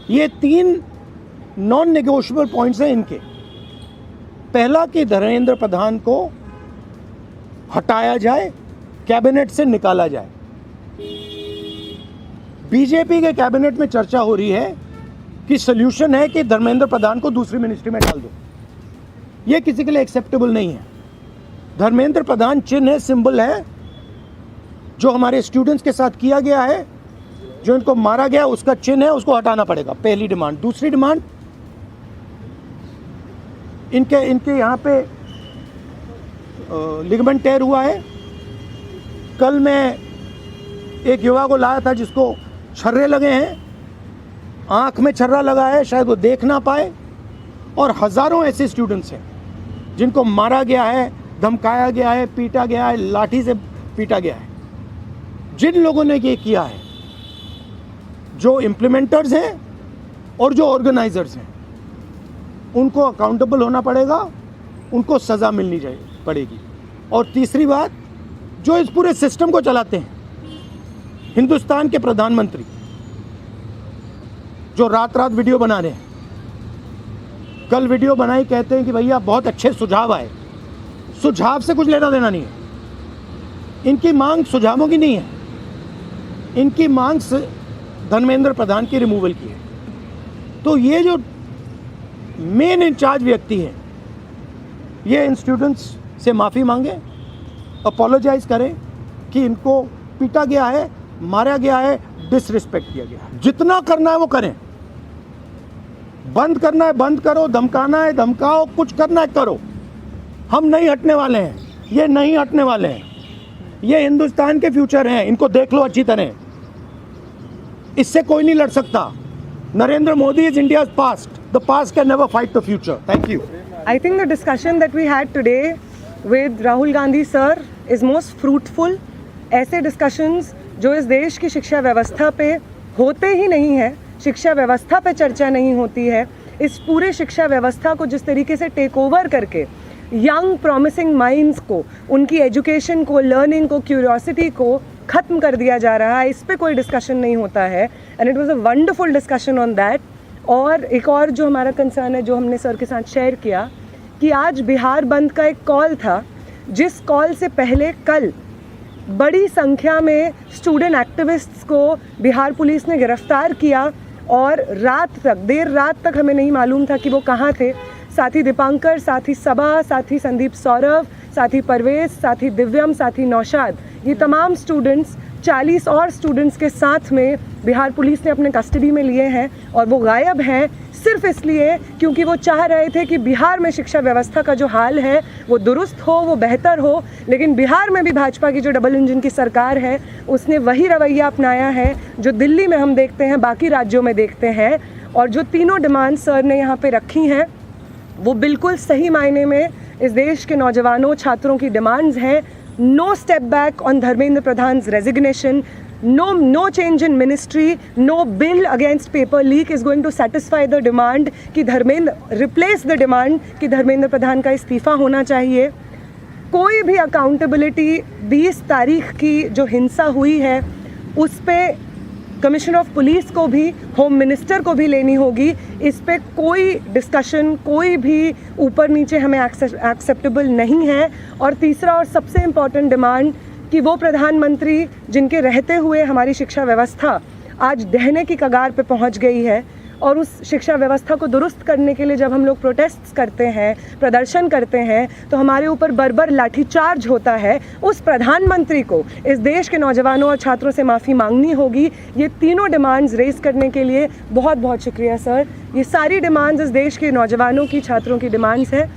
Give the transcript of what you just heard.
ये 3 non negotiable points हैं इनके। पहला कि धर्मेंद्र प्रधान को हटाया जाए, कैबिनेट से निकाला जाए। बीजेपी के कैबिनेट में चर्चा हो रही है कि सॉल्यूशन है कि धर्मेंद्र प्रधान को दूसरी मिनिस्ट्री में डाल दो। ये किसी के लिए एक्सेप्टेबल नहीं है। धर्मेंद्र प्रधान चिन्ह है, सिंबल है, जो हमारे स्टूडेंट्स के साथ किया गया है, जो इनको मारा गया उसका चिन्ह है, उसको हटाना पड़ेगा। पहली डिमांड। दूसरी डिमांड, इनके यहाँ पे लिगामेंट टेयर हुआ है। कल मैं एक युवा को लाया था जिसको छर्रे लगे हैं, आंख में छर्रा लगा है, शायद वो देख ना पाए। और हज़ारों ऐसे स्टूडेंट्स हैं जिनको मारा गया है, धमकाया गया है, पीटा गया है, लाठी से पीटा गया है। जिन लोगों ने ये किया है, जो इम्प्लीमेंटर्स हैं और जो ऑर्गेनाइजर्स हैं, उनको अकाउंटेबल होना पड़ेगा, उनको सज़ा मिलनी पड़ेगी। और तीसरी बात, जो इस पूरे सिस्टम को चलाते हैं, हिंदुस्तान के प्रधानमंत्री, जो रात रात वीडियो बना रहे हैं, कल वीडियो बनाई, कहते हैं कि भैया बहुत अच्छे सुझाव आए। सुझाव से कुछ लेना देना नहीं है। इनकी मांग सुझावों की नहीं है, इनकी मांग धर्मेंद्र प्रधान की रिमूवल की है। तो ये जो मेन इंचार्ज व्यक्ति हैं, ये इन स्टूडेंट्स से माफ़ी मांगे, अपोलोजाइज करें कि इनको पीटा गया है, मारा गया है, डिसरिस्पेक्ट किया गया है। जितना करना है वो करें, बंद करना है बंद करो, धमकाना है धमकाओ, कुछ करना है करो। हम नहीं हटने वाले हैं, ये नहीं हटने वाले हैं। ये हिंदुस्तान के फ्यूचर हैं, इनको देख लो अच्छी तरह। इससे कोई नहीं लड़ सकता। Narendra Modi is India's past, the past can never fight the future. Thank you. I think the discussion that we had today with Rahul Gandhi sir is most fruitful. ऐसे discussions जो इस देश की शिक्षा व्यवस्था पे होते ही नहीं है, शिक्षा व्यवस्था पे चर्चा नहीं होती है, इस पूरे शिक्षा व्यवस्था को जिस तरीके से टेक ओवर करके यंग प्रॉमिसिंग माइंड्स को, उनकी एजुकेशन को, लर्निंग को, क्यूरियोसिटी को ख़त्म कर दिया जा रहा है, इस पे कोई डिस्कशन नहीं होता है। And it was a wonderful discussion on that. और एक और जो हमारा कंसर्न है, जो हमने सर के साथ शेयर किया, कि आज बिहार बंद का एक कॉल था, जिस कॉल से पहले कल बड़ी संख्या में स्टूडेंट एक्टिविस्ट्स को बिहार पुलिस ने गिरफ्तार किया और रात तक, देर रात तक हमें नहीं मालूम था कि वो कहाँ थे। साथी दीपांकर, साथी सबा, साथी संदीप सौरभ, साथी परवेज, साथी दिव्यम, साथी नौशाद, ये तमाम स्टूडेंट्स 40 और स्टूडेंट्स के साथ में बिहार पुलिस ने अपने कस्टडी में लिए हैं। और वो गायब हैं सिर्फ इसलिए क्योंकि वो चाह रहे थे कि बिहार में शिक्षा व्यवस्था का जो हाल है वो दुरुस्त हो, वो बेहतर हो। लेकिन बिहार में भी भाजपा की जो डबल इंजन की सरकार है, उसने वही रवैया अपनाया है जो दिल्ली में हम देखते हैं, बाकी राज्यों में देखते हैं। और जो तीनों डिमांड्स सर ने यहाँ पे रखी हैं, वो बिल्कुल सही मायने में इस देश के नौजवानों, छात्रों की डिमांड्स हैं। No step back on Dharmendra Pradhan resignation, no change in ministry, no bill against paper leak is going to satisfy the demand कि replace the demand कि धर्मेंद्र प्रधान का इस्तीफा होना चाहिए। कोई भी अकाउंटेबिलिटी 20 तारीख की जो हिंसा हुई है उस पे कमिश्नर ऑफ पुलिस को भी, होम मिनिस्टर को भी लेनी होगी। इस पे कोई डिस्कशन, कोई भी ऊपर नीचे हमें एक्सेप्टेबल नहीं है। और तीसरा और सबसे इम्पॉर्टेंट डिमांड कि वो प्रधानमंत्री जिनके रहते हुए हमारी शिक्षा व्यवस्था आज ढहने की कगार पे पहुंच गई है, और उस शिक्षा व्यवस्था को दुरुस्त करने के लिए जब हम लोग प्रोटेस्ट करते हैं, प्रदर्शन करते हैं, तो हमारे ऊपर बर्बर लाठीचार्ज होता है। उस प्रधानमंत्री को इस देश के नौजवानों और छात्रों से माफ़ी मांगनी होगी। ये तीनों डिमांड्स रेज़ करने के लिए बहुत बहुत शुक्रिया सर। ये सारी डिमांड्स इस देश के नौजवानों की, छात्रों की डिमांड्स हैं।